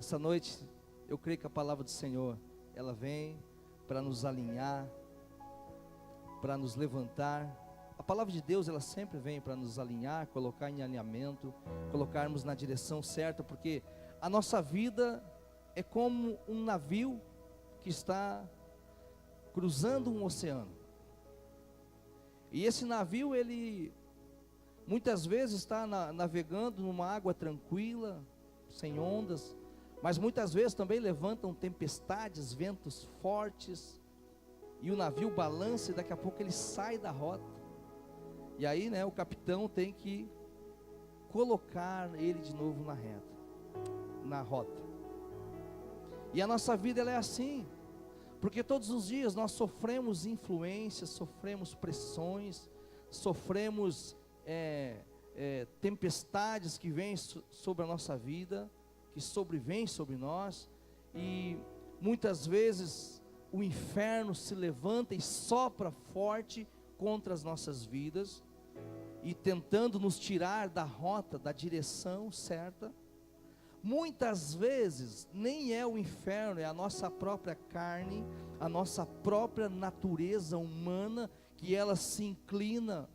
Essa noite, eu creio que a palavra do Senhor, ela vem para nos alinhar, para nos levantar. A palavra de Deus, ela sempre vem para nos alinhar, colocar em alinhamento, colocarmos na direção certa, porque a nossa vida é como um navio que está cruzando um oceano. E esse navio, ele muitas vezes está navegando numa água tranquila, sem ondas, mas muitas vezes também levantam tempestades, ventos fortes, e o navio balança e daqui a pouco ele sai da rota. E aí, o capitão tem que colocar ele de novo na rota. E a nossa vida, ela é assim, porque todos os dias nós sofremos influências, sofremos pressões, sofremos tempestades que vêm sobre a nossa vida, que sobrevêm sobre nós, e muitas vezes o inferno se levanta e sopra forte contra as nossas vidas, e tentando nos tirar da rota, da direção certa. Muitas vezes nem é o inferno, é a nossa própria carne, a nossa própria natureza humana, que ela se inclina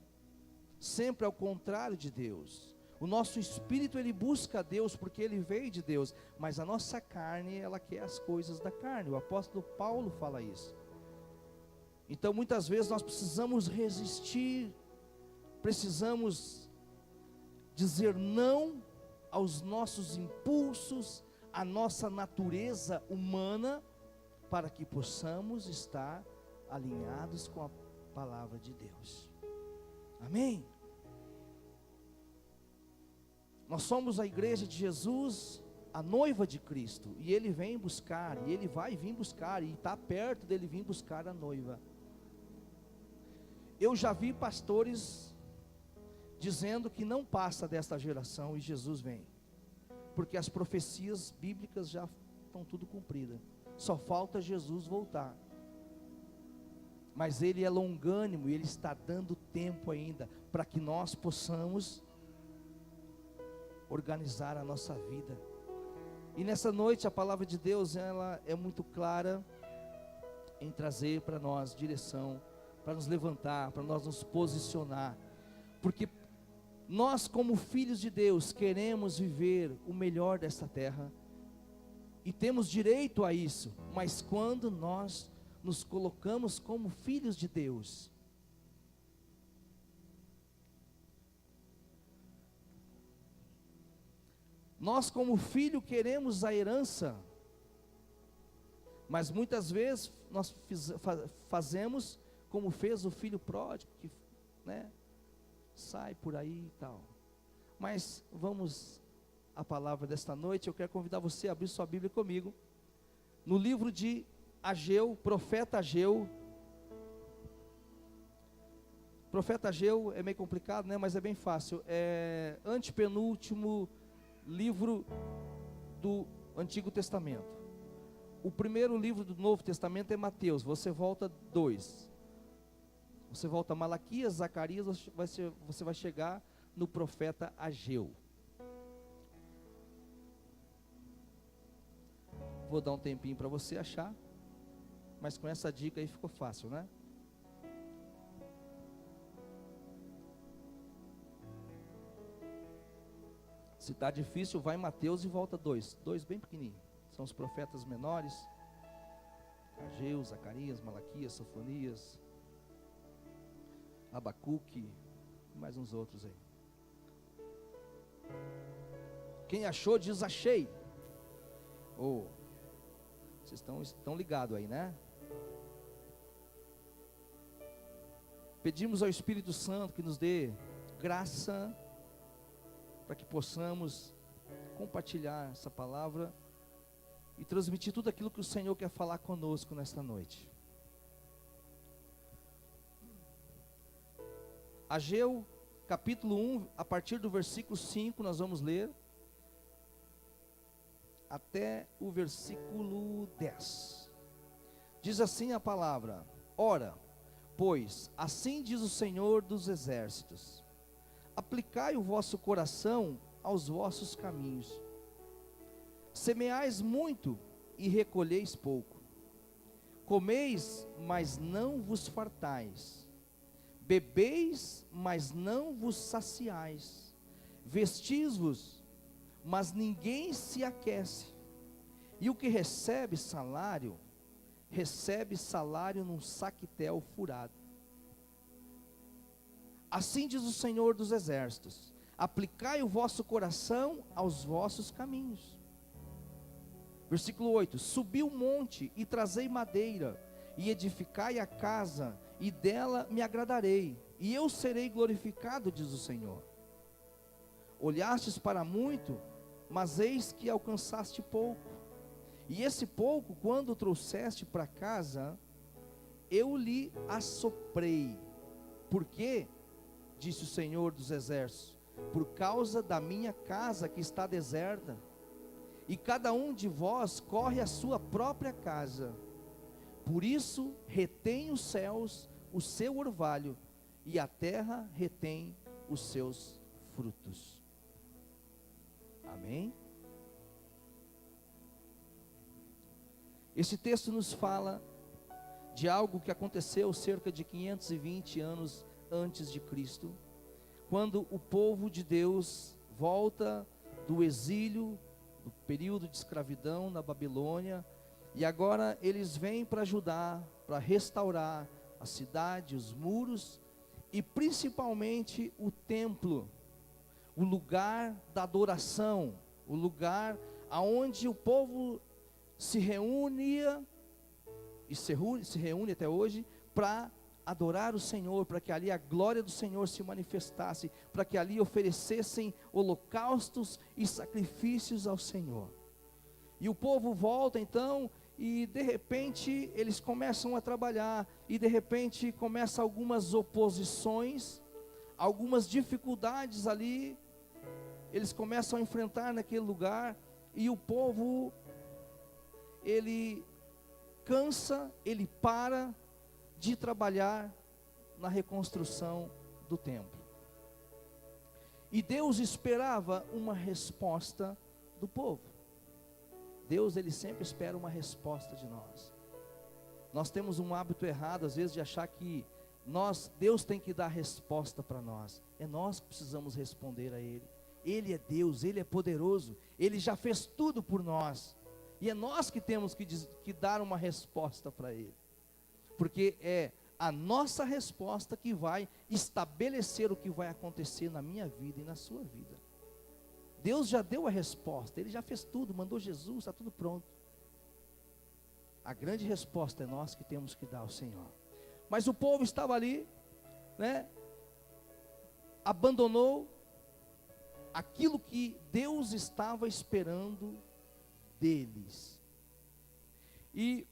sempre ao contrário de Deus. O nosso espírito, ele busca a Deus porque ele veio de Deus, mas a nossa carne, ela quer as coisas da carne. O apóstolo Paulo fala isso. Então muitas vezes nós precisamos resistir, precisamos dizer não aos nossos impulsos, à nossa natureza humana, para que possamos estar alinhados com a palavra de Deus. Amém? Nós somos a igreja de Jesus, a noiva de Cristo, e Ele vem buscar, e Ele vai vir buscar, e está perto dele vir buscar a noiva. Eu já vi pastores dizendo que não passa desta geração e Jesus vem, porque as profecias bíblicas já estão tudo cumpridas, só falta Jesus voltar. Mas Ele é longânimo, e Ele está dando tempo ainda, para que nós possamos organizar a nossa vida. E nessa noite a palavra de Deus, ela é muito clara em trazer para nós direção, para nos levantar, para nós nos posicionar, porque nós, como filhos de Deus, queremos viver o melhor desta terra, e temos direito a isso, mas quando nós nos colocamos como filhos de Deus, nós como filho queremos a herança, mas muitas vezes nós fazemos como fez o filho pródigo, que sai por aí e tal. Mas vamos à palavra desta noite. Eu quero convidar você a abrir sua Bíblia comigo, no livro de Ageu, profeta Ageu. Profeta Ageu é meio complicado, mas é bem fácil. É antepenúltimo livro do Antigo Testamento. O primeiro livro do Novo Testamento é Mateus. Você volta 2. Você volta a Malaquias, Zacarias, você vai chegar no profeta Ageu. Vou dar um tempinho para você achar, mas com essa dica aí ficou fácil, né? Se está difícil, vai em Mateus e volta 2 bem pequenininho. São os profetas menores: Ageu, Zacarias, Malaquias, Sofonias, Abacuque, e mais uns outros aí. Quem achou diz achei. Vocês estão ligados aí, né? Pedimos ao Espírito Santo que nos dê graça para que possamos compartilhar essa palavra e transmitir tudo aquilo que o Senhor quer falar conosco nesta noite. Ageu, capítulo 1, a partir do versículo 5, nós vamos ler até o versículo 10. Diz assim a palavra: Ora, pois, assim diz o Senhor dos exércitos: aplicai o vosso coração aos vossos caminhos. semeais muito e recolheis pouco, comeis, mas não vos fartais, bebeis, mas não vos saciais, vestis-vos, mas ninguém se aquece, e o que recebe salário num saquetel furado. Assim diz o Senhor dos Exércitos: aplicai o vosso coração aos vossos caminhos. Versículo 8: subi o monte e trazei madeira, e edificai a casa, e dela me agradarei, e eu serei glorificado, diz o Senhor. Olhastes para muito, mas eis que alcançaste pouco, e esse pouco, quando o trouxeste para casa, eu lhe assoprei. Por quê? Disse o Senhor dos Exércitos: por causa da minha casa que está deserta, e cada um de vós corre à sua própria casa. Por isso retém os céus o seu orvalho, e a terra retém os seus frutos. Amém? Esse texto nos fala de algo que aconteceu cerca de 520 anos antes de Cristo, quando o povo de Deus volta do exílio, do período de escravidão na Babilônia, e agora eles vêm para ajudar, para restaurar a cidade, os muros, e principalmente o templo, o lugar da adoração, o lugar aonde o povo se reunia, e se reúne até hoje, para adorar o Senhor, para que ali a glória do Senhor se manifestasse, para que ali oferecessem holocaustos e sacrifícios ao Senhor. E o povo volta então, e de repente eles começam a trabalhar, e de repente começam algumas oposições, algumas dificuldades ali, eles começam a enfrentar naquele lugar, e o povo, ele cansa, ele para de trabalhar na reconstrução do templo. E Deus esperava uma resposta do povo. Deus, ele sempre espera uma resposta de nós. Nós temos um hábito errado, às vezes, de achar que Deus tem que dar resposta para nós. É nós que precisamos responder a Ele. Ele é Deus, Ele é poderoso, Ele já fez tudo por nós. E é nós que temos que dar uma resposta para Ele. Porque é a nossa resposta que vai estabelecer o que vai acontecer na minha vida e na sua vida. Deus já deu a resposta, Ele já fez tudo, mandou Jesus, está tudo pronto. A grande resposta é nós que temos que dar ao Senhor. Mas o povo estava ali, abandonou aquilo que Deus estava esperando deles. E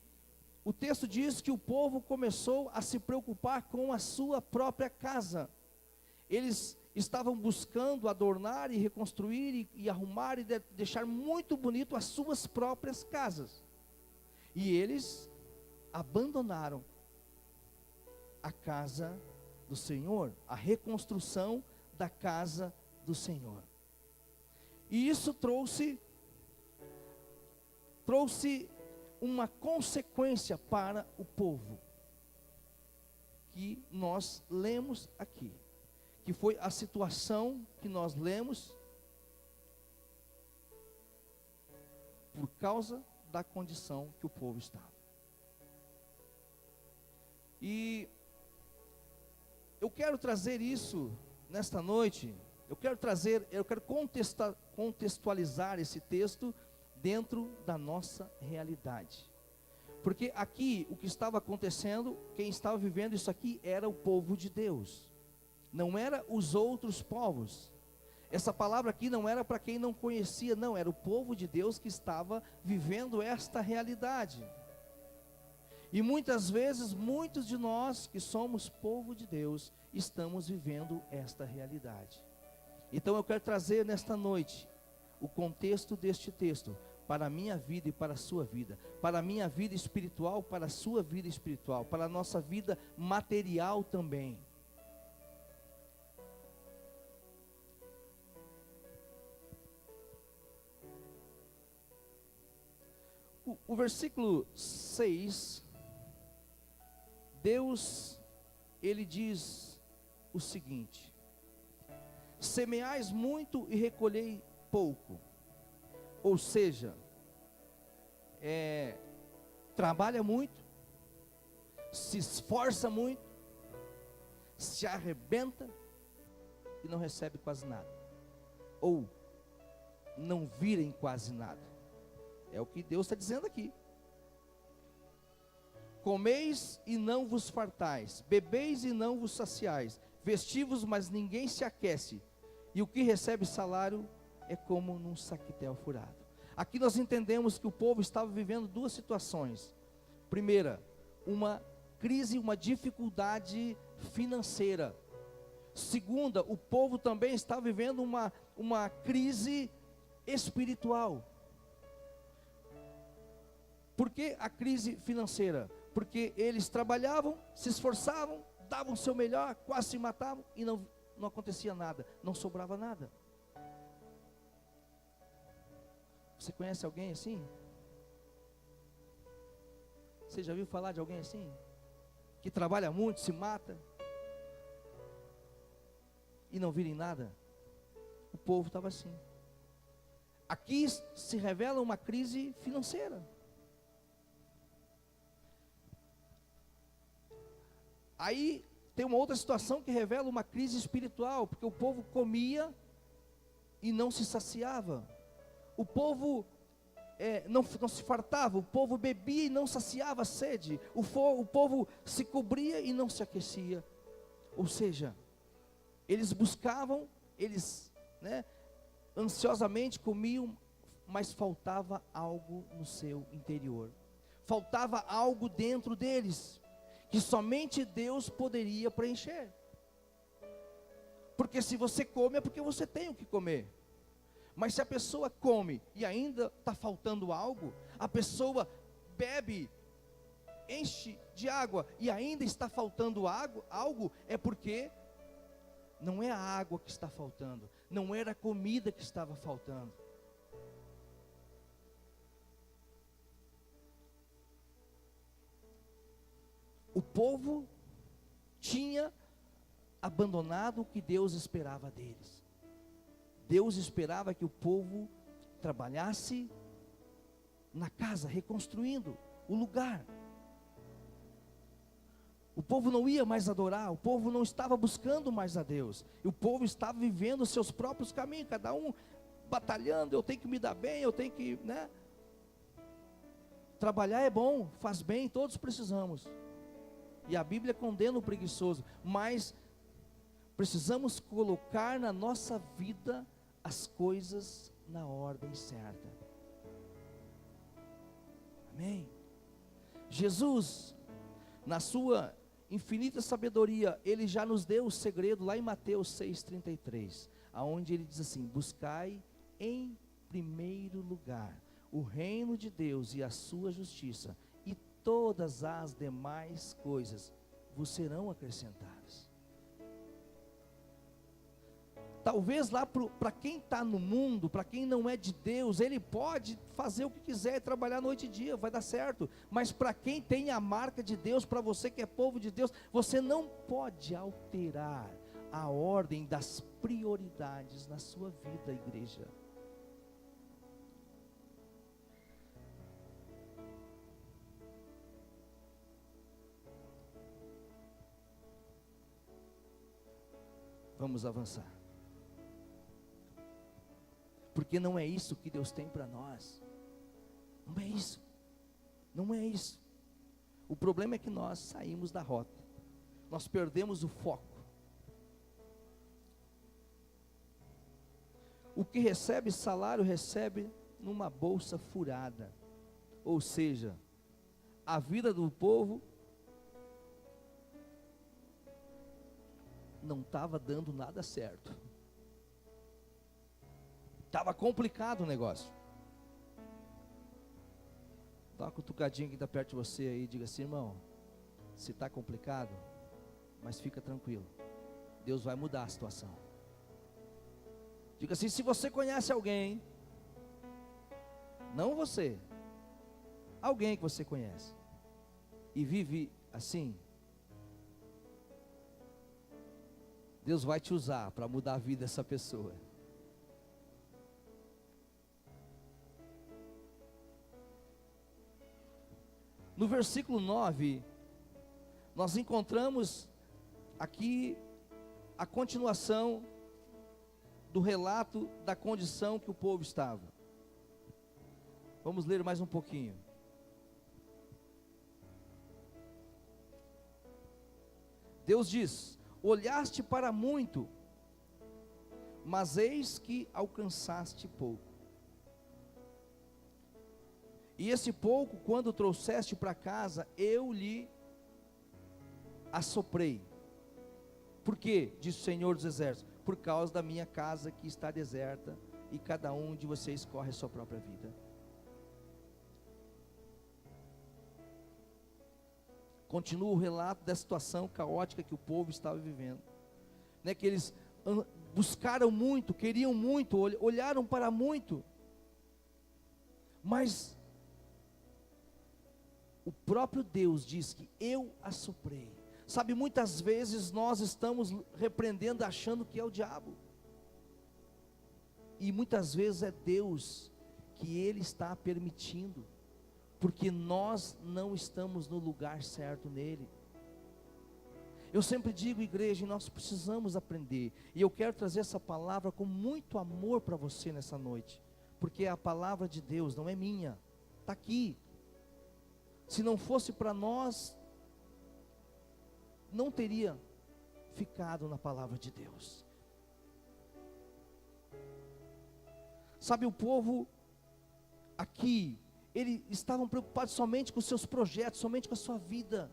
o texto diz que o povo começou a se preocupar com a sua própria casa. Eles estavam buscando adornar e reconstruir e arrumar e deixar muito bonito as suas próprias casas. E eles abandonaram a casa do Senhor, a reconstrução da casa do Senhor. E isso trouxe uma consequência para o povo, que nós lemos aqui, que foi a situação que nós lemos, por causa da condição que o povo estava. E eu quero trazer isso nesta noite, eu quero contextualizar esse texto dentro da nossa realidade. Porque aqui, o que estava acontecendo, quem estava vivendo isso aqui era o povo de Deus, não era os outros povos. Essa palavra aqui não era para quem não conhecia, não, era o povo de Deus que estava vivendo esta realidade. E muitas vezes, muitos de nós que somos povo de Deus, estamos vivendo esta realidade. Então eu quero trazer nesta noite o contexto deste texto para a minha vida e para a sua vida, para a minha vida espiritual, para a sua vida espiritual, para a nossa vida material também. O versículo 6, Deus, Ele diz o seguinte: semeais muito e recolhei pouco. Ou seja, trabalha muito, se esforça muito, se arrebenta e não recebe quase nada, ou não virem quase nada. É o que Deus está dizendo aqui. Comeis e não vos fartais, bebeis e não vos saciais, vestivos, mas ninguém se aquece, e o que recebe salário é como num saquetel furado. Aqui nós entendemos que o povo estava vivendo duas situações. Primeira, uma crise, uma dificuldade financeira. Segunda, o povo também estava vivendo uma crise espiritual. Por que a crise financeira? Porque eles trabalhavam, se esforçavam, davam o seu melhor, quase se matavam e não acontecia nada, não sobrava nada. Você conhece alguém assim? Você já viu falar de alguém assim? Que trabalha muito, se mata e não vira em nada? O povo estava assim. Aqui se revela uma crise financeira. Aí tem uma outra situação que revela uma crise espiritual, porque o povo comia e não se saciava. O povo não se fartava, o povo bebia e não saciava a sede, o povo se cobria e não se aquecia. Ou seja, eles buscavam, ansiosamente comiam, mas faltava algo no seu interior, faltava algo dentro deles, que somente Deus poderia preencher. Porque se você come é porque você tem o que comer. Mas se a pessoa come e ainda está faltando algo, a pessoa bebe, enche de água e ainda está faltando algo, é porque não é a água que está faltando, não era a comida que estava faltando. O povo tinha abandonado o que Deus esperava deles. Deus esperava que o povo trabalhasse na casa, reconstruindo o lugar. O povo não ia mais adorar, o povo não estava buscando mais a Deus. O povo estava vivendo os seus próprios caminhos, cada um batalhando, eu tenho que me dar bem, eu tenho que, Trabalhar é bom, faz bem, todos precisamos. E a Bíblia condena o preguiçoso, mas precisamos colocar na nossa vida as coisas na ordem certa. Amém? Jesus, na sua infinita sabedoria, Ele já nos deu o segredo lá em Mateus 6,33, aonde Ele diz assim: buscai em primeiro lugar o reino de Deus e a sua justiça, e todas as demais coisas vos serão acrescentadas. Talvez lá para quem está no mundo, para quem não é de Deus, ele pode fazer o que quiser, trabalhar noite e dia, vai dar certo. Mas para quem tem a marca de Deus, para você que é povo de Deus, você não pode alterar a ordem das prioridades na sua vida, igreja. Vamos avançar. Porque não é isso que Deus tem para nós. Não é isso. Não é isso. O problema é que nós saímos da rota. Nós perdemos o foco. O que recebe salário, recebe numa bolsa furada. Ou seja, a vida do povo não estava dando nada certo. Estava complicado o negócio. Dá uma cutucadinha que está perto de você aí, diga assim: irmão, se está complicado, mas fica tranquilo, Deus vai mudar a situação. Diga assim: se você conhece alguém, não você, alguém que você conhece e vive assim, Deus vai te usar para mudar a vida dessa pessoa. No versículo 9, nós encontramos aqui a continuação do relato da condição que o povo estava. Vamos ler mais um pouquinho. Deus diz: olhaste para muito, mas eis que alcançaste pouco. E esse pouco, quando trouxeste para casa, eu lhe assoprei. Por quê? Diz o Senhor dos Exércitos: por causa da minha casa que está deserta, e cada um de vocês corre a sua própria vida. Continua o relato da situação caótica que o povo estava vivendo, né? Que eles buscaram muito, queriam muito, olharam para muito, mas o próprio Deus diz que eu assoprei. Sabe, muitas vezes nós estamos repreendendo achando que é o diabo, e muitas vezes é Deus que Ele está permitindo, porque nós não estamos no lugar certo nele. Eu sempre digo, igreja, nós precisamos aprender, e eu quero trazer essa palavra com muito amor para você nessa noite, porque é a palavra de Deus, não é minha, está aqui. Se não fosse para nós, não teria ficado na palavra de Deus. Sabe, o povo aqui, eles estavam preocupados somente com os seus projetos, somente com a sua vida.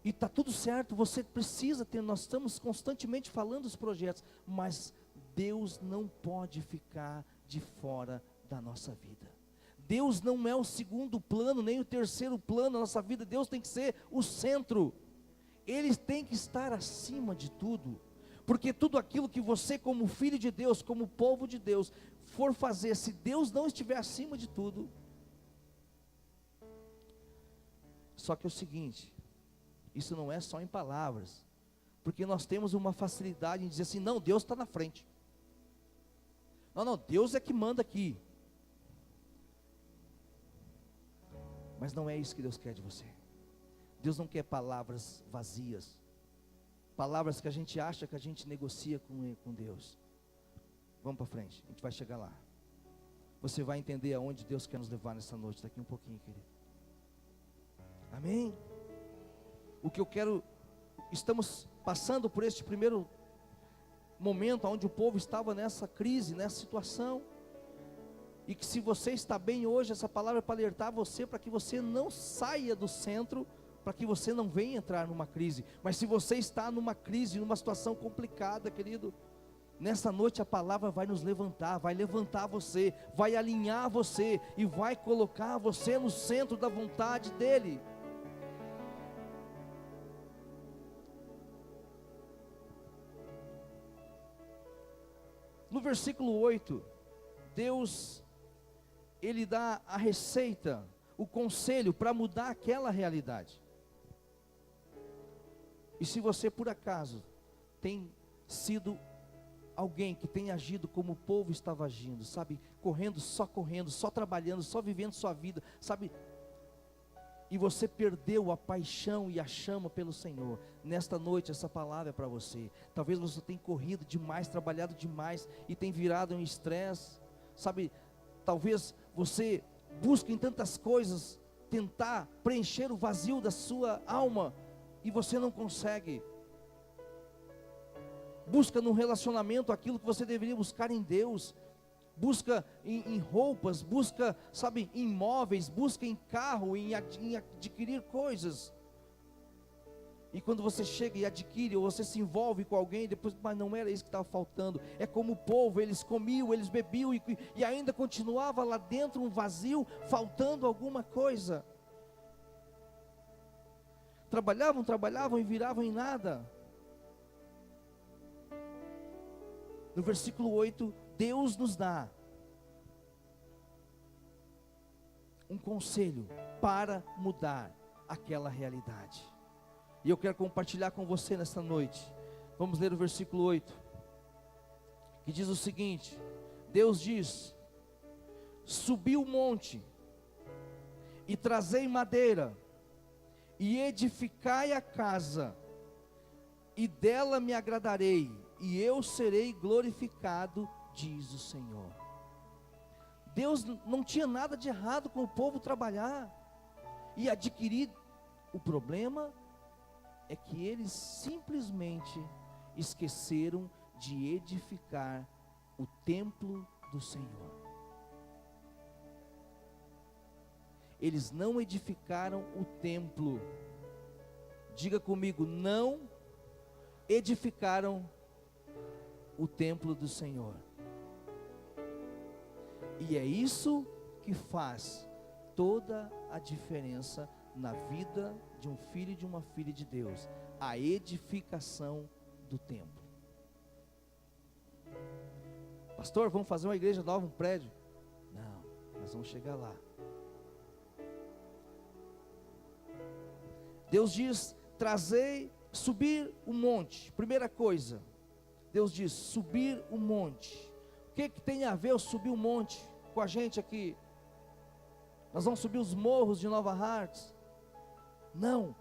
E está tudo certo, você precisa ter, nós estamos constantemente falando dos projetos, mas Deus não pode ficar de fora da nossa vida. Deus não é o segundo plano, nem o terceiro plano da nossa vida. Deus tem que ser o centro. Ele tem que estar acima de tudo. Porque tudo aquilo que você, como filho de Deus, como povo de Deus, for fazer, se Deus não estiver acima de tudo. Só que é o seguinte, isso não é só em palavras. Porque nós temos uma facilidade em dizer assim: não, Deus está na frente. Não, Deus é que manda aqui. Mas não é isso que Deus quer de você. Deus não quer palavras vazias, palavras que a gente acha que a gente negocia com Deus. Vamos para frente, a gente vai chegar lá. Você vai entender aonde Deus quer nos levar nessa noite, daqui um pouquinho, querido. Amém? O que eu quero, estamos passando por este primeiro momento, onde o povo estava nessa crise, nessa situação. E que se você está bem hoje, essa palavra é para alertar você, para que você não saia do centro, para que você não venha entrar numa crise. Mas se você está numa crise, numa situação complicada, querido, nessa noite a palavra vai nos levantar, vai levantar você, vai alinhar você, e vai colocar você no centro da vontade dEle. No versículo 8, Deus, Ele dá a receita, o conselho para mudar aquela realidade. E se você por acaso tem sido alguém que tem agido como o povo estava agindo, sabe, correndo, só trabalhando, só vivendo sua vida, sabe, e você perdeu a paixão e a chama pelo Senhor, nesta noite essa palavra é para você. Talvez você tenha corrido demais, trabalhado demais, e tem virado um estresse, sabe, talvez você busque em tantas coisas, tentar preencher o vazio da sua alma, e você não consegue. Busca no relacionamento aquilo que você deveria buscar em Deus. Busca em roupas, busca, sabe, em móveis, busca em carro, em adquirir coisas. E quando você chega e adquire, ou você se envolve com alguém, depois, mas não era isso que estava faltando. É como o povo, eles comiam, eles bebiam, e ainda continuava lá dentro um vazio, faltando alguma coisa. Trabalhavam e viravam em nada. No versículo 8, Deus nos dá um conselho para mudar aquela realidade. E eu quero compartilhar com você nesta noite. Vamos ler o versículo 8, que diz o seguinte: Deus diz: subi o monte, e trazei madeira, e edificai a casa, e dela me agradarei, e eu serei glorificado, diz o Senhor. Deus não tinha nada de errado com o povo trabalhar e adquirir. O problema é que eles simplesmente esqueceram de edificar o templo do Senhor. Eles não edificaram o templo. Diga comigo, não edificaram o templo do Senhor. E é isso que faz toda a diferença na vida de um filho e de uma filha de Deus: a edificação do templo. Pastor, vamos fazer uma igreja nova, um prédio? Não, nós vamos chegar lá. Deus diz: subir o monte. Primeira coisa, Deus diz: subir o monte. O que tem a ver o subir o monte com a gente aqui? Nós vamos subir os morros de Nova Hartz? Não.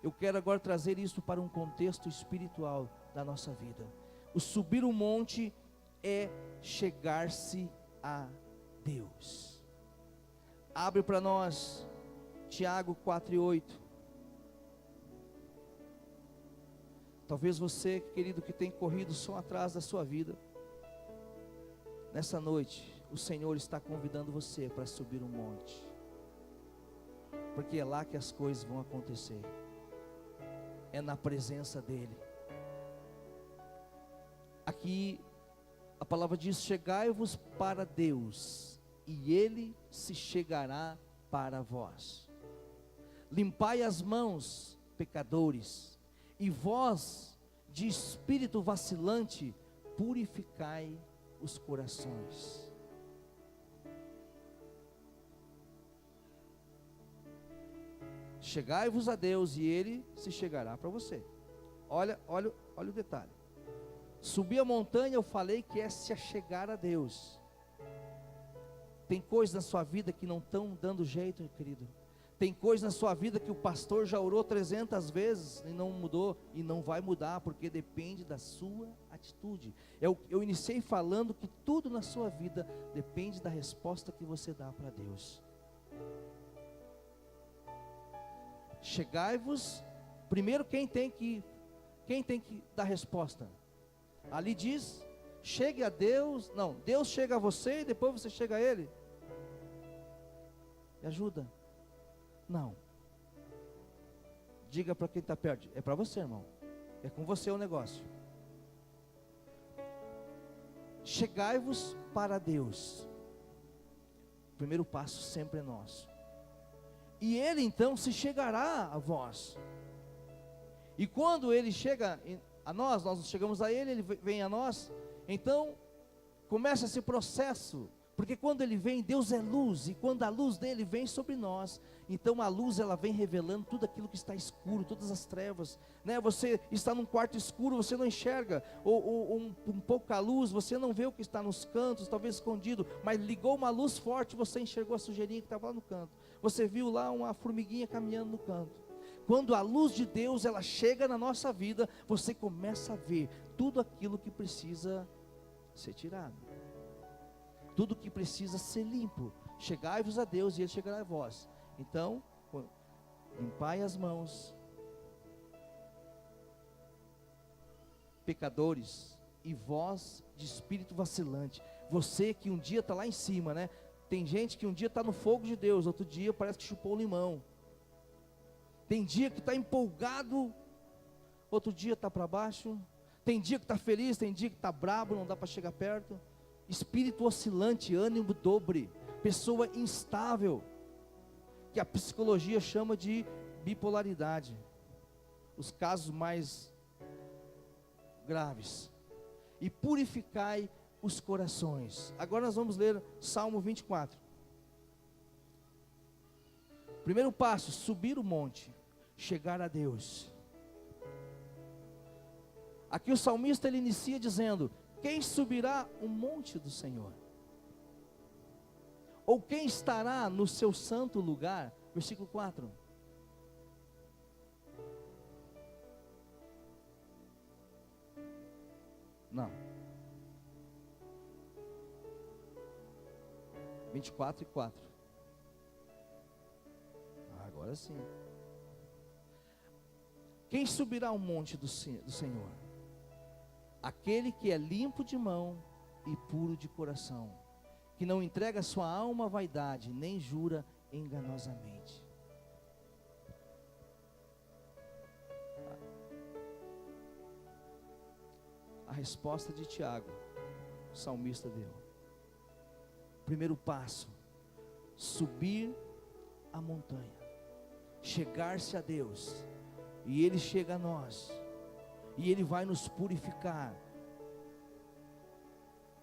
Eu quero agora trazer isso para um contexto espiritual da nossa vida. O subir o monte é chegar-se a Deus. Abre para nós Tiago 4:8. Talvez você, querido, que tem corrido só atrás da sua vida, nessa noite o Senhor está convidando você para subir um monte, porque é lá que as coisas vão acontecer, é na presença dEle. Aqui a palavra diz: chegai-vos para Deus, e Ele se chegará para vós. Limpai as mãos, pecadores, e vós, de espírito vacilante, purificai os corações. Chegai-vos a Deus, e Ele se chegará para você. Olha o detalhe. Subir a montanha, eu falei que é se achegar a Deus. Tem coisas na sua vida que não estão dando jeito, meu querido. Tem coisas na sua vida que o pastor já orou 300 vezes e não mudou, e não vai mudar, porque depende da sua atitude. Eu iniciei falando que tudo na sua vida depende da resposta que você dá para Deus. Chegai-vos, primeiro quem tem que dar resposta? Ali diz: chegue a Deus. Não, Deus chega a você e depois você chega a Ele. Me ajuda? Não. Diga para quem está perto: é para você, irmão. É com você o negócio. Chegai-vos para Deus. O primeiro passo sempre é nosso. E Ele então se chegará a vós. E quando Ele chega a nós, nós chegamos a Ele, Ele vem a nós. Então começa esse processo, porque quando Ele vem, Deus é luz, e quando a luz dele vem sobre nós, então a luz ela vem revelando tudo aquilo que está escuro, todas as trevas, né? Você está num quarto escuro, você não enxerga, ou um pouca luz, você não vê o que está nos cantos, talvez escondido, mas ligou uma luz forte, você enxergou a sujeirinha que estava lá no canto, você viu lá uma formiguinha caminhando no canto. Quando a luz de Deus ela chega na nossa vida, você começa a ver tudo aquilo que precisa ser tirado, tudo que precisa ser limpo. Chegai-vos a Deus, e Ele chegará a vós. Então, limpai as mãos, pecadores, e vós de espírito vacilante. Você que um dia está lá em cima, né? Tem gente que um dia está no fogo de Deus, outro dia parece que chupou o limão. Tem dia que está empolgado, outro dia está para baixo. Tem dia que está feliz, tem dia que está brabo, não dá para chegar perto. Espírito oscilante, ânimo dobre, pessoa instável, que a psicologia chama de bipolaridade, os casos mais graves. E purificai os corações. Agora nós vamos ler Salmo 24. Primeiro passo, subir o monte, chegar a Deus. Aqui o salmista ele inicia dizendo: quem subirá o monte do Senhor? Ou quem estará no seu santo lugar? Versículo 4. Não. 24 e 4. Agora sim. Quem subirá ao monte do Senhor? Aquele que é limpo de mão e puro de coração, que não entrega sua alma à vaidade, nem jura enganosamente. A resposta de Tiago, o salmista deu. Primeiro passo, subir a montanha, chegar-se a Deus, e Ele chega a nós, e Ele vai nos purificar,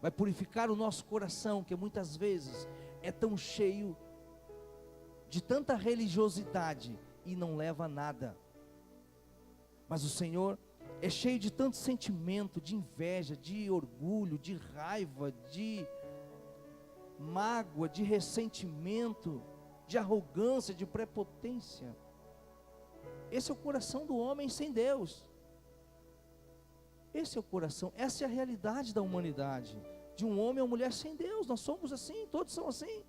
vai purificar o nosso coração, que muitas vezes é tão cheio de tanta religiosidade e não leva a nada. Mas o Senhor é cheio de tanto sentimento, de inveja, de orgulho, de raiva, de mágoa, de ressentimento, de arrogância, de prepotência. Esse é o coração do homem sem Deus. Esse é o coração, essa é a realidade da humanidade, de um homem ou mulher sem Deus. Nós somos assim, todos são assim.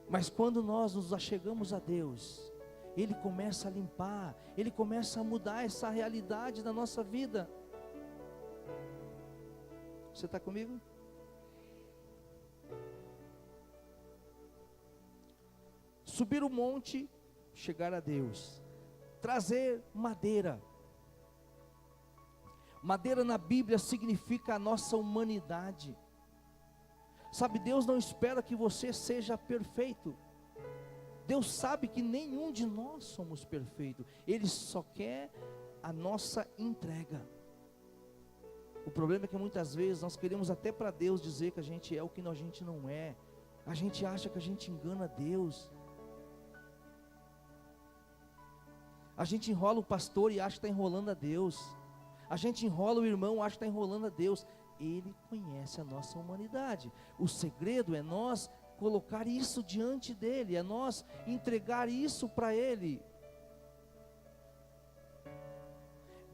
Mas quando nós nos achegamos a Deus, Ele começa a limpar, Ele começa a mudar essa realidade da nossa vida. Você está comigo? Subir o monte, chegar a Deus. Trazer madeira. Madeira na Bíblia significa a nossa humanidade. Sabe, Deus não espera que você seja perfeito. Deus sabe que nenhum de nós somos perfeitos. Ele só quer a nossa entrega. O problema é que muitas vezes nós queremos até para Deus dizer que a gente é o que a gente não é. A gente acha que a gente engana Deus. A gente enrola o pastor e acha que está enrolando a Deus. A gente enrola o irmão e acha que está enrolando a Deus. Ele conhece a nossa humanidade. O segredo é nós colocar isso diante dele, é nós entregar isso para ele.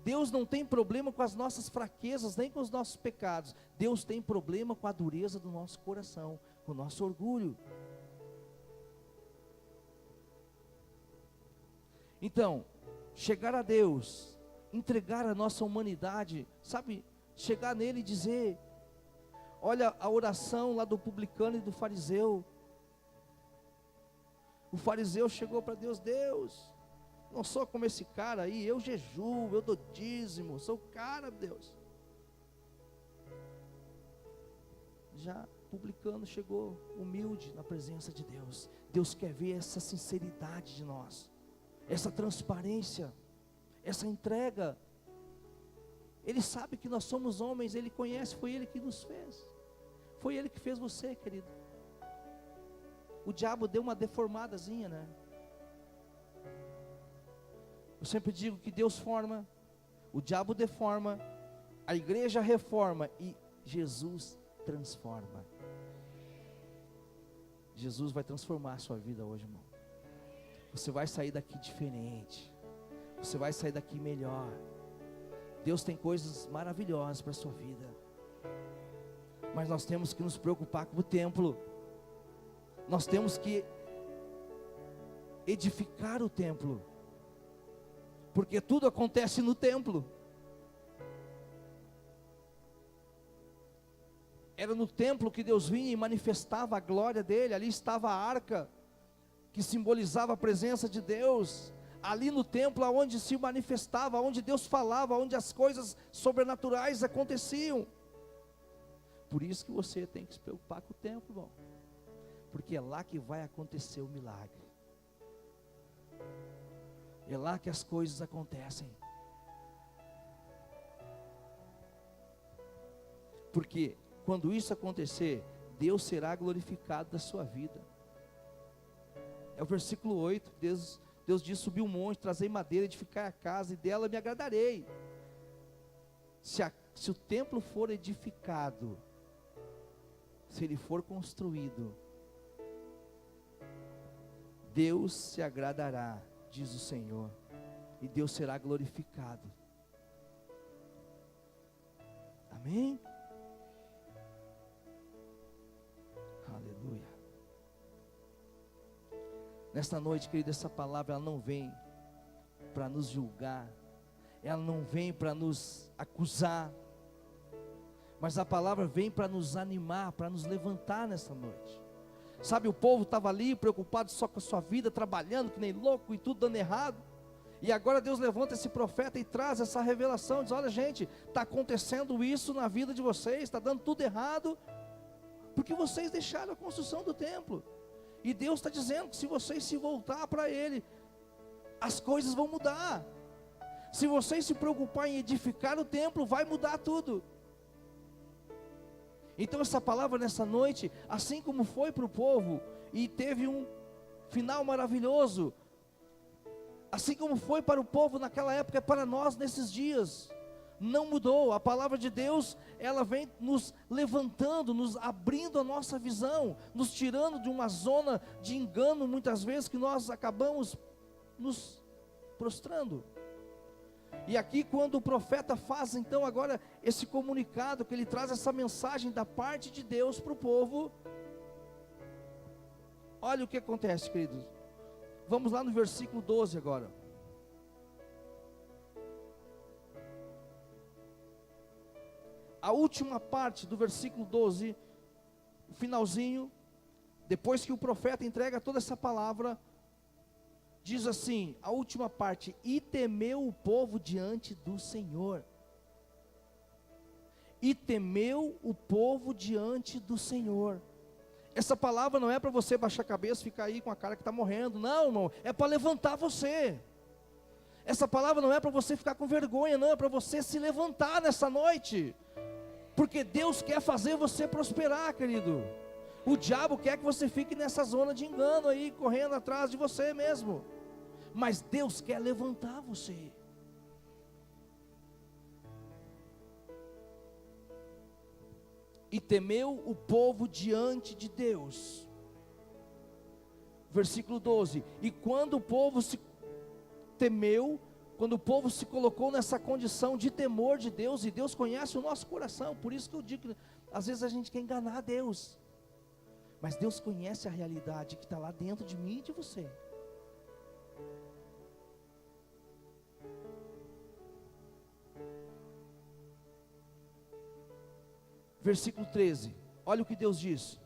Deus não tem problema com as nossas fraquezas, nem com os nossos pecados. Deus tem problema com a dureza do nosso coração, com o nosso orgulho. Então, chegar a Deus, entregar a nossa humanidade, sabe, chegar nele e dizer: olha a oração lá do publicano e do fariseu. O fariseu chegou para Deus: Deus, não sou como esse cara aí, eu jejuo, eu dou dízimo, sou o cara, Deus. Já o publicano chegou humilde na presença de Deus. Deus quer ver essa sinceridade de nós, essa transparência, essa entrega. Ele sabe que nós somos homens, Ele conhece, foi Ele que nos fez. Foi Ele que fez você, querido. O diabo deu uma deformadazinha, né? Eu sempre digo que Deus forma, o diabo deforma, a igreja reforma e Jesus transforma. Jesus vai transformar a sua vida hoje, irmão. Você vai sair daqui diferente. Você vai sair daqui melhor. Deus tem coisas maravilhosas para a sua vida. Mas nós temos que nos preocupar com o templo. Nós temos que edificar o templo. Porque tudo acontece no templo. Era no templo que Deus vinha e manifestava a glória dele. Ali estava a arca, que simbolizava a presença de Deus. Ali no templo, onde se manifestava, onde Deus falava, onde as coisas sobrenaturais aconteciam. Por isso que você tem que se preocupar com o templo, irmão. Porque é lá que vai acontecer o milagre. É lá que as coisas acontecem. Porque quando isso acontecer, Deus será glorificado da sua vida. É o versículo 8, Deus diz: subi um monte, trazei madeira, edificar a casa, e dela me agradarei. Se o templo for edificado, se ele for construído, Deus se agradará, diz o Senhor, e Deus será glorificado. Amém? Aleluia. Nesta noite, querido, essa palavra ela não vem para nos julgar, ela não vem para nos acusar, mas a palavra vem para nos animar, para nos levantar nessa noite. Sabe, o povo estava ali preocupado só com a sua vida, trabalhando que nem louco e tudo dando errado. E agora Deus levanta esse profeta e traz essa revelação, diz: olha gente, está acontecendo isso na vida de vocês, está dando tudo errado, porque vocês deixaram a construção do templo. E Deus está dizendo que se vocês se voltar para Ele, as coisas vão mudar. Se vocês se preocuparem em edificar o templo, vai mudar tudo. Então essa palavra nessa noite, assim como foi para o povo, e teve um final maravilhoso, assim como foi para o povo naquela época, é para nós nesses dias. Não mudou. A palavra de Deus, ela vem nos levantando, nos abrindo a nossa visão, nos tirando de uma zona de engano, muitas vezes, que nós acabamos nos prostrando. E aqui, quando o profeta faz então agora esse comunicado, que ele traz essa mensagem da parte de Deus para o povo, olha o que acontece, queridos. Vamos lá no versículo 12 agora. A última parte do versículo 12, o finalzinho, depois que o profeta entrega toda essa palavra, diz assim, a última parte: e temeu o povo diante do Senhor. E temeu o povo diante do Senhor. Essa palavra não é para você baixar a cabeça e ficar aí com a cara que está morrendo, não, irmão, é para levantar você. Essa palavra não é para você ficar com vergonha, não, é para você se levantar nessa noite, porque Deus quer fazer você prosperar, querido. O diabo quer que você fique nessa zona de engano aí, correndo atrás de você mesmo, mas Deus quer levantar você. E temeu o povo diante de Deus. Versículo 12: e quando o povo se temeu, quando o povo se colocou nessa condição de temor de Deus, e Deus conhece o nosso coração, por isso que eu digo que às vezes a gente quer enganar Deus, mas Deus conhece a realidade que está lá dentro de mim e de você. Versículo 13, olha o que Deus diz: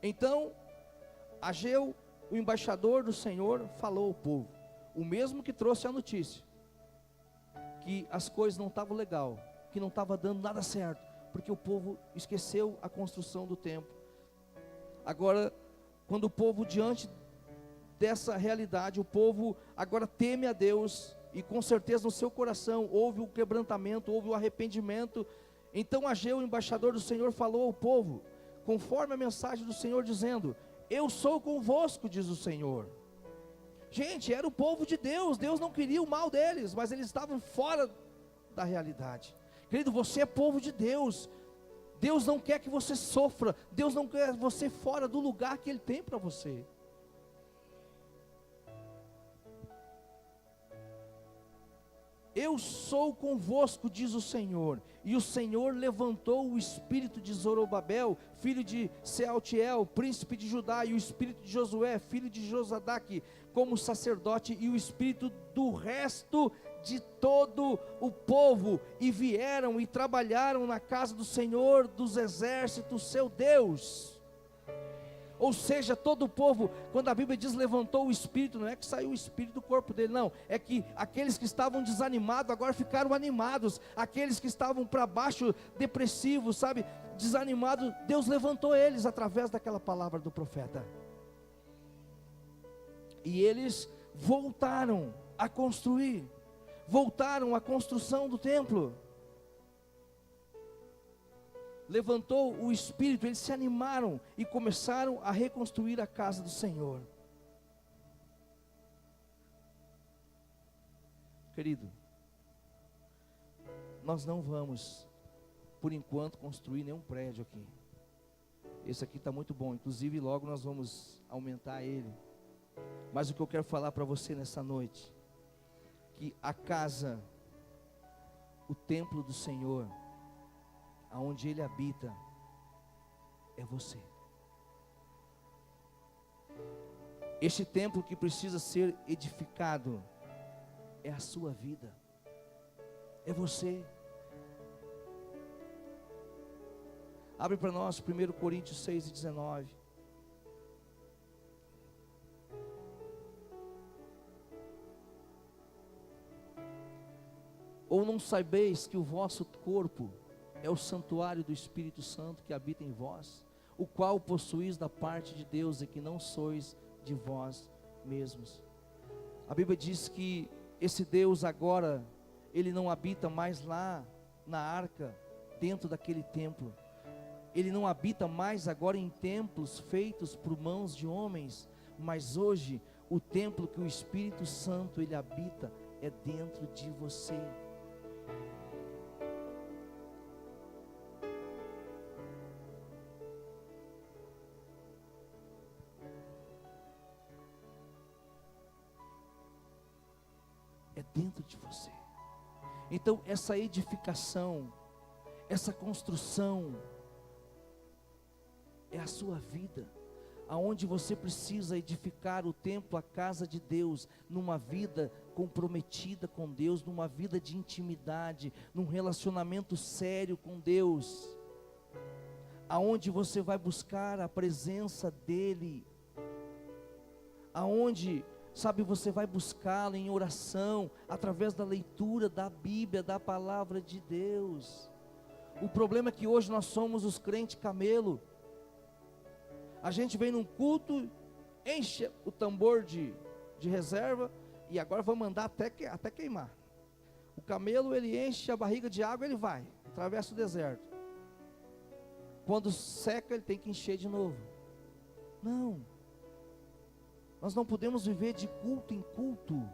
então Ageu, o embaixador do Senhor, falou ao povo, o mesmo que trouxe a notícia, que as coisas não estavam legal, que não estava dando nada certo, porque o povo esqueceu a construção do templo. Agora, quando o povo, diante dessa realidade, o povo agora teme a Deus, e com certeza no seu coração houve o quebrantamento, houve o arrependimento. Então Ageu, o embaixador do Senhor, falou ao povo, conforme a mensagem do Senhor, dizendo: eu sou convosco, diz o Senhor. Gente, era o povo de Deus, Deus não queria o mal deles, mas eles estavam fora da realidade. Querido, você é povo de Deus, Deus não quer que você sofra, Deus não quer você fora do lugar que Ele tem para você. Eu sou convosco, diz o Senhor. E o Senhor levantou o espírito de Zorobabel, filho de Sealtiel, príncipe de Judá, e o espírito de Josué, filho de Josadaque, como sacerdote, e o espírito do resto de todo o povo, e vieram e trabalharam na casa do Senhor dos exércitos, seu Deus. Ou seja, todo o povo, quando a Bíblia diz levantou o espírito, não é que saiu o espírito do corpo dele, não, é que aqueles que estavam desanimados agora ficaram animados, aqueles que estavam para baixo, depressivos, sabe, desanimados, Deus levantou eles através daquela palavra do profeta, e eles voltaram a construir, voltaram à construção do templo. levantou o espírito, eles se animaram e começaram a reconstruir a casa do Senhor. Querido, nós não vamos, por enquanto, construir nenhum prédio aqui. Esse aqui está muito bom, inclusive logo nós vamos aumentar ele. Mas o que eu quero falar para você nessa noite, que a casa, o templo do Senhor, aonde Ele habita, é você. Este templo que precisa ser edificado é a sua vida, é você. Abre para nós 1 Coríntios 6:19. Ou não sabeis que o vosso corpo é o santuário do Espírito Santo que habita em vós, o qual possuís da parte de Deus e que não sois de vós mesmos. A Bíblia diz que esse Deus agora, Ele não habita mais lá na arca, dentro daquele templo. Ele não habita mais agora em templos feitos por mãos de homens, mas hoje o templo que o Espírito Santo Ele habita é dentro de você. É dentro de você. Então essa edificação, essa construção, é a sua vida, aonde você precisa edificar o templo, a casa de Deus, numa vida comprometida com Deus, numa vida de intimidade, num relacionamento sério com Deus, aonde você vai buscar a presença dEle, aonde, sabe, você vai buscá-lo em oração, através da leitura da Bíblia, da palavra de Deus. O problema é que hoje nós somos os crentes camelo. A gente vem num culto, enche o tambor de reserva, e agora vamos andar até queimar. O camelo, ele enche a barriga de água, ele vai, atravessa o deserto. Quando seca, ele tem que encher de novo. Não, nós não podemos viver de culto em culto.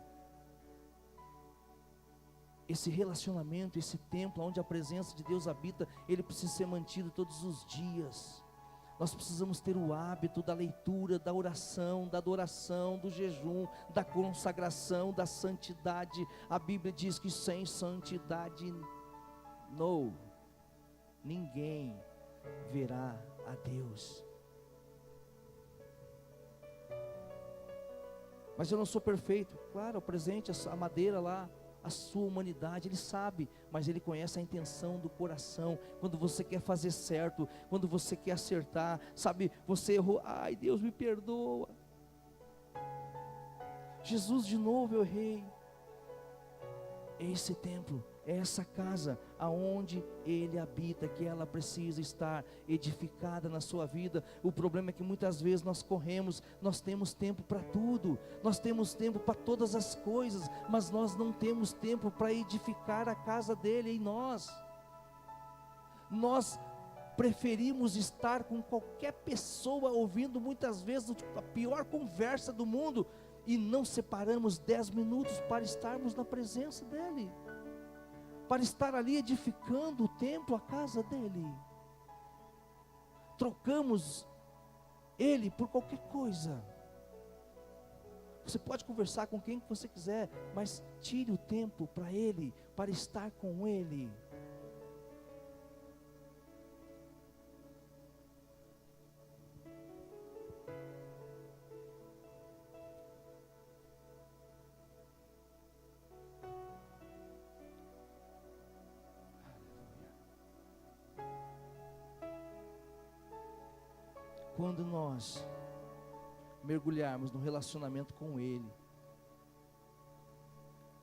Esse relacionamento, esse templo onde a presença de Deus habita, ele precisa ser mantido todos os dias. Nós precisamos ter o hábito da leitura, da oração, da adoração, do jejum, da consagração, da santidade. A Bíblia diz que sem santidade, ninguém verá a Deus. Mas eu não sou perfeito. Claro, presente a madeira lá, a sua humanidade, Ele sabe, mas Ele conhece a intenção do coração. Quando você quer fazer certo, quando você quer acertar, sabe, você errou, ai, Deus me perdoa. Jesus, de novo eu errei. É esse templo, é essa casa aonde Ele habita, que ela precisa estar edificada na sua vida. O problema é que muitas vezes nós corremos, nós temos tempo para tudo, nós temos tempo para todas as coisas, mas nós não temos tempo para edificar a casa dEle em nós. Nós preferimos estar com qualquer pessoa, ouvindo muitas vezes a pior conversa do mundo, e não separamos 10 minutos para estarmos na presença dEle, para estar ali edificando o templo, a casa dEle. Trocamos Ele por qualquer coisa. Você pode conversar com quem você quiser, mas tire o tempo para Ele, para estar com Ele. Quando nós mergulharmos no relacionamento com Ele,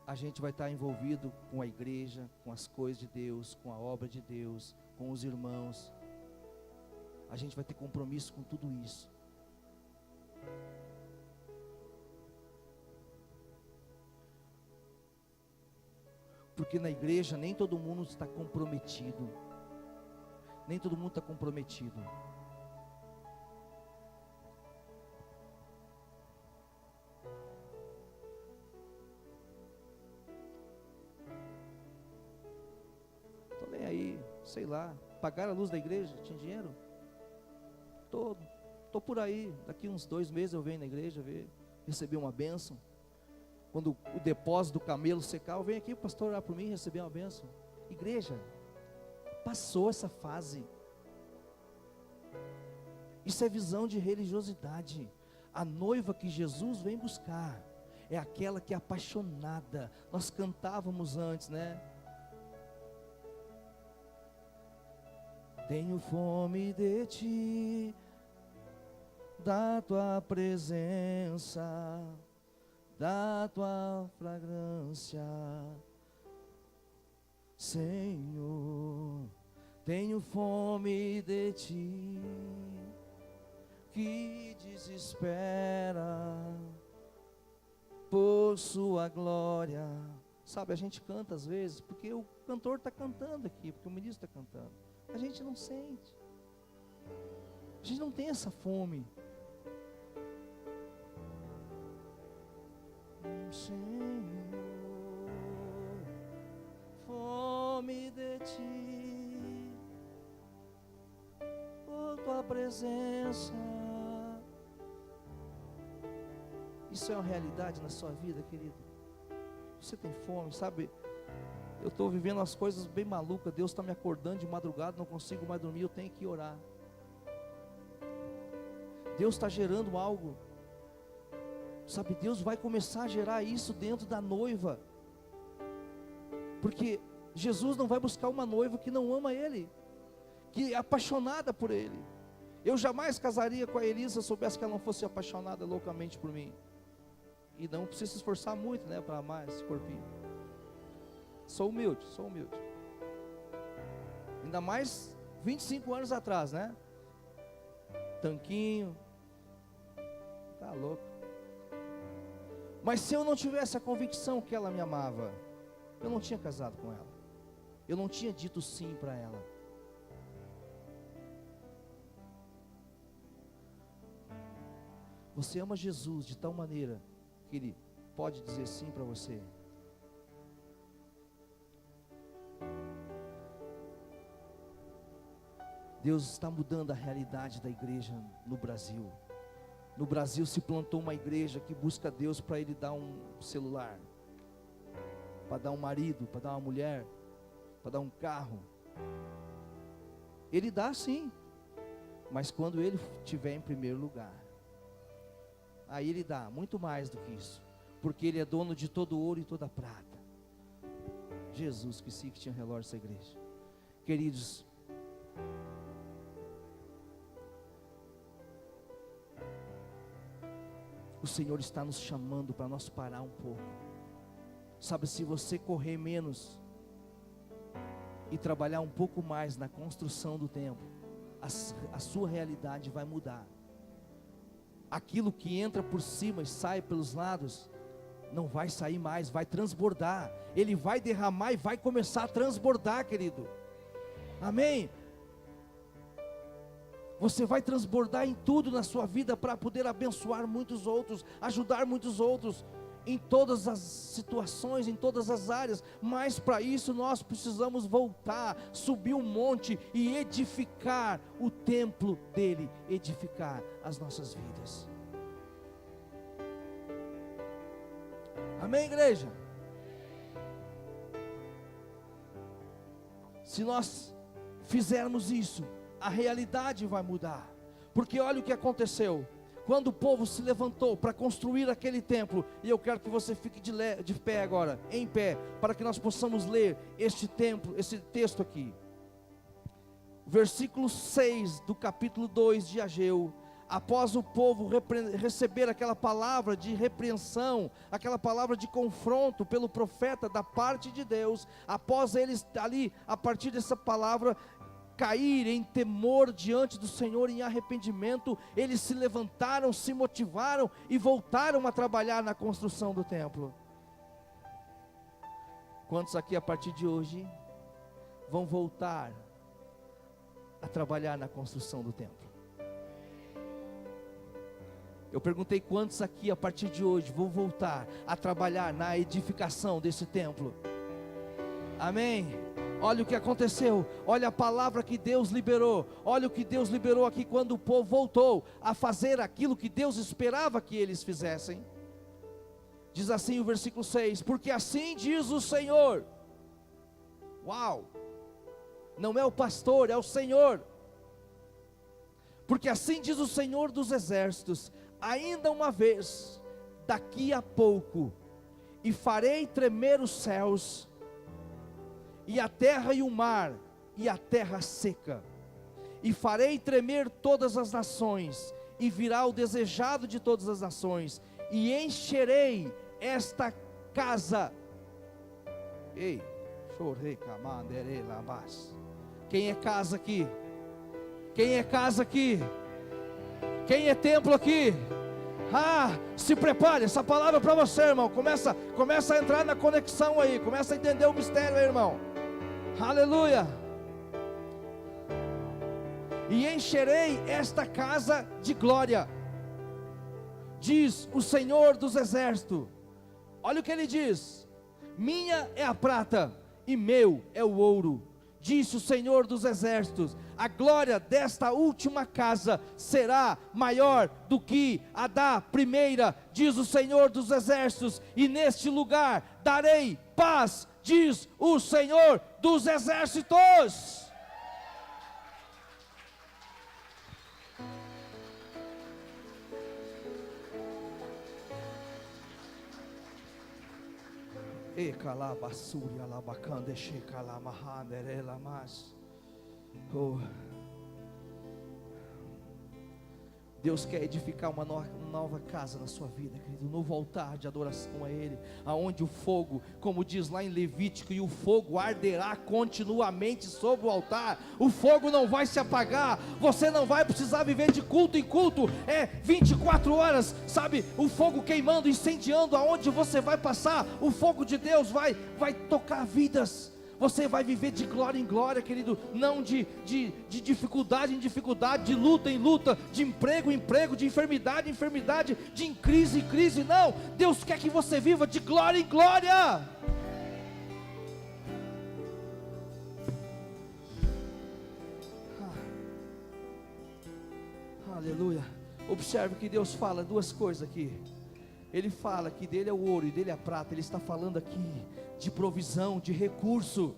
a gente vai estar envolvido com a igreja, com as coisas de Deus, com a obra de Deus, com os irmãos. A gente vai ter compromisso com tudo isso. Porque na igreja nem todo mundo está comprometido. nem todo mundo está comprometido. Estou nem aí, sei lá, pagaram a luz da igreja, tinha dinheiro? Estou por aí, daqui uns 2 meses eu venho na igreja receber uma bênção. Quando o depósito do camelo secar, eu venho aqui, o pastor orar por mim, receber uma bênção. Igreja, passou essa fase. Isso é visão de religiosidade. A noiva que Jesus vem buscar é aquela que é apaixonada. Nós cantávamos antes, né? Tenho fome de ti, da tua presença, da tua fragrância, Senhor. Tenho fome de ti, que desespera por sua glória. Sabe, a gente canta às vezes porque o cantor está cantando aqui, porque o ministro está cantando. A gente não sente, a gente não tem essa fome. Senhor, fome de ti, por tua presença. Isso é uma realidade na sua vida, querido? Você tem fome, sabe? Eu estou vivendo as coisas bem malucas. Deus está me acordando de madrugada, não consigo mais dormir, eu tenho que orar. Deus está gerando algo. Sabe, Deus vai começar a gerar isso dentro da noiva. Porque Jesus não vai buscar uma noiva que não ama Ele, que é apaixonada por Ele. Eu jamais casaria com a Elisa se eu soubesse que ela não fosse apaixonada loucamente por mim. E não precisa se esforçar muito, né, para amar esse corpinho. Sou humilde. Ainda mais 25 anos atrás, né? Tanquinho. Tá louco. Mas se eu não tivesse a convicção que ela me amava, eu não tinha casado com ela. Eu não tinha dito sim para ela. Você ama Jesus de tal maneira que Ele pode dizer sim para você. Deus está mudando a realidade da igreja no Brasil. No Brasil se plantou uma igreja que busca Deus para Ele dar um celular, para dar um marido, para dar uma mulher, para dar um carro. Ele dá sim, mas quando Ele estiver em primeiro lugar, aí Ele dá muito mais do que isso, porque Ele é dono de todo ouro e toda prata. Jesus, que sim, que tinha relógio essa igreja. Queridos, o Senhor está nos chamando para nós parar um pouco. Sabe, se você correr menos e trabalhar um pouco mais na construção do templo, a sua realidade vai mudar. Aquilo que entra por cima e sai pelos lados, não vai sair mais, vai transbordar. Ele vai derramar e vai começar a transbordar, querido. Amém? Você vai transbordar em tudo na sua vida para poder abençoar muitos outros, ajudar muitos outros, em todas as situações, em todas as áreas. Mas para isso nós precisamos voltar, subir um monte e edificar o templo dele, edificar as nossas vidas. Amém, igreja? Se nós fizermos isso, a realidade vai mudar. Porque olha o que aconteceu. Quando o povo se levantou para construir aquele templo, e eu quero que você fique de pé agora, em pé, para que nós possamos ler este texto aqui. Versículo 6 do capítulo 2 de Ageu. Após o povo receber aquela palavra de repreensão, aquela palavra de confronto pelo profeta da parte de Deus, após eles ali, a partir dessa palavra, cair em temor diante do Senhor, em arrependimento, eles se levantaram, se motivaram e voltaram a trabalhar na construção do templo. Quantos aqui a partir de hoje vão voltar a trabalhar na construção do templo. Eu perguntei quantos aqui a partir de hoje vão voltar a trabalhar na edificação desse templo. Amém? Olha o que aconteceu, olha a palavra que Deus liberou, olha o que Deus liberou aqui quando o povo voltou a fazer aquilo que Deus esperava que eles fizessem. Diz assim o versículo 6, porque assim diz o Senhor. Uau! Não é o pastor, é o Senhor. Porque assim diz o Senhor dos exércitos, ainda uma vez, daqui a pouco, e farei tremer os céus, e a terra e o mar, e a terra seca, e farei tremer todas as nações, e virá o desejado de todas as nações, e encherei esta casa. Ei, chorei, camandere, labás. Quem é casa aqui? Quem é casa aqui? Quem é templo aqui? Se prepare, essa palavra é para você, irmão. Começa a entrar na conexão aí, começa a entender o mistério aí, irmão. Aleluia. E encherei esta casa de glória, diz o Senhor dos exércitos. Olha o que ele diz: minha é a prata e meu é o ouro, disse o Senhor dos exércitos. A glória desta última casa será maior do que a da primeira, diz o Senhor dos exércitos, e neste lugar darei paz, diz o Senhor dos exércitos. Deus quer edificar uma nova casa na sua vida, querido, um novo altar de adoração a Ele, aonde o fogo, como diz lá em Levítico, e o fogo arderá continuamente sobre o altar. O fogo não vai se apagar, você não vai precisar viver de culto em culto, 24 horas, sabe, o fogo queimando, incendiando aonde você vai passar. O fogo de Deus vai tocar vidas. Você vai viver de glória em glória, querido, não de dificuldade em dificuldade, de luta em luta, de emprego em emprego, de enfermidade em enfermidade, de crise em crise. Não, Deus quer que você viva de glória em glória. Aleluia. Observe que Deus fala duas coisas aqui. Ele fala que dele é o ouro e dele é a prata. Ele está falando aqui de provisão, de recurso.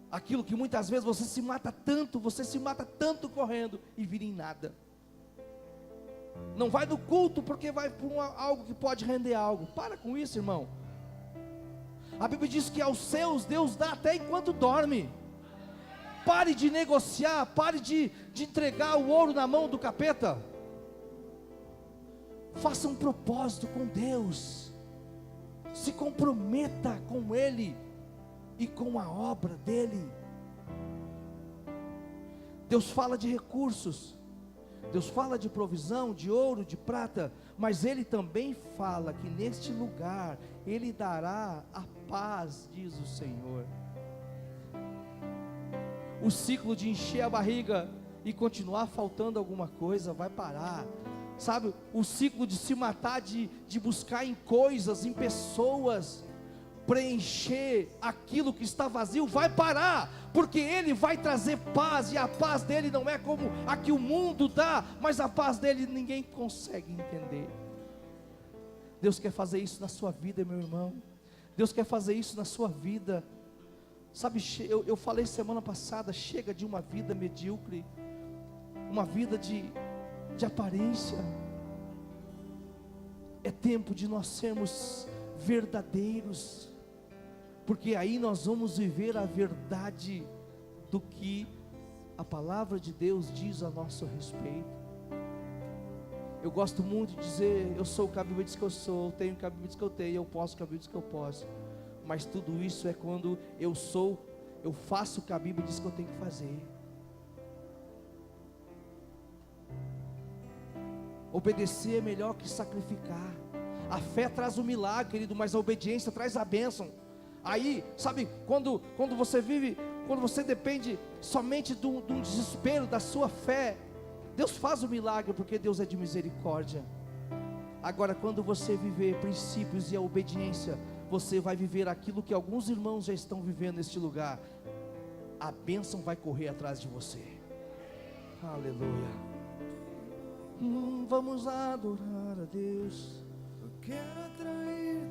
Aquilo que muitas vezes você se mata tanto correndo e vira em nada. Não vai do culto porque vai por algo que pode render algo. Para com isso, irmão. A Bíblia diz que aos seus Deus dá até enquanto dorme. Pare de negociar, pare de entregar o ouro na mão do capeta. Faça um propósito com Deus, se comprometa com Ele e com a obra dEle. Deus fala de recursos, Deus fala de provisão, de ouro, de prata, mas Ele também fala que neste lugar Ele dará a paz, diz o Senhor. O ciclo de encher a barriga e continuar faltando alguma coisa vai parar. Sabe, o ciclo de se matar, de buscar em coisas, em pessoas, preencher aquilo que está vazio, vai parar, porque Ele vai trazer paz, e a paz dEle não é como a que o mundo dá, mas a paz dEle ninguém consegue entender. Deus quer fazer isso na sua vida, meu irmão. Deus quer fazer isso na sua vida. Sabe, eu falei semana passada, chega de uma vida medíocre, uma vida de aparência. É tempo de nós sermos verdadeiros, porque aí nós vamos viver a verdade do que a palavra de Deus diz a nosso respeito. Eu gosto muito de dizer, eu sou o que a Bíblia diz que eu sou, tenho o que a Bíblia diz que eu tenho, eu posso o que a Bíblia diz que eu posso. Mas tudo isso é quando eu faço o que a Bíblia diz que eu tenho que fazer. Obedecer é melhor que sacrificar. A fé traz o milagre, querido, mas a obediência traz a bênção. Aí, sabe, quando você vive quando você depende somente de um desespero, da sua fé, Deus faz o milagre, porque Deus é de misericórdia. Agora, quando você viver princípios e a obediência, você vai viver aquilo que alguns irmãos já estão vivendo neste lugar. A bênção vai correr atrás de você. Aleluia. Vamos adorar a Deus. Eu quero atrair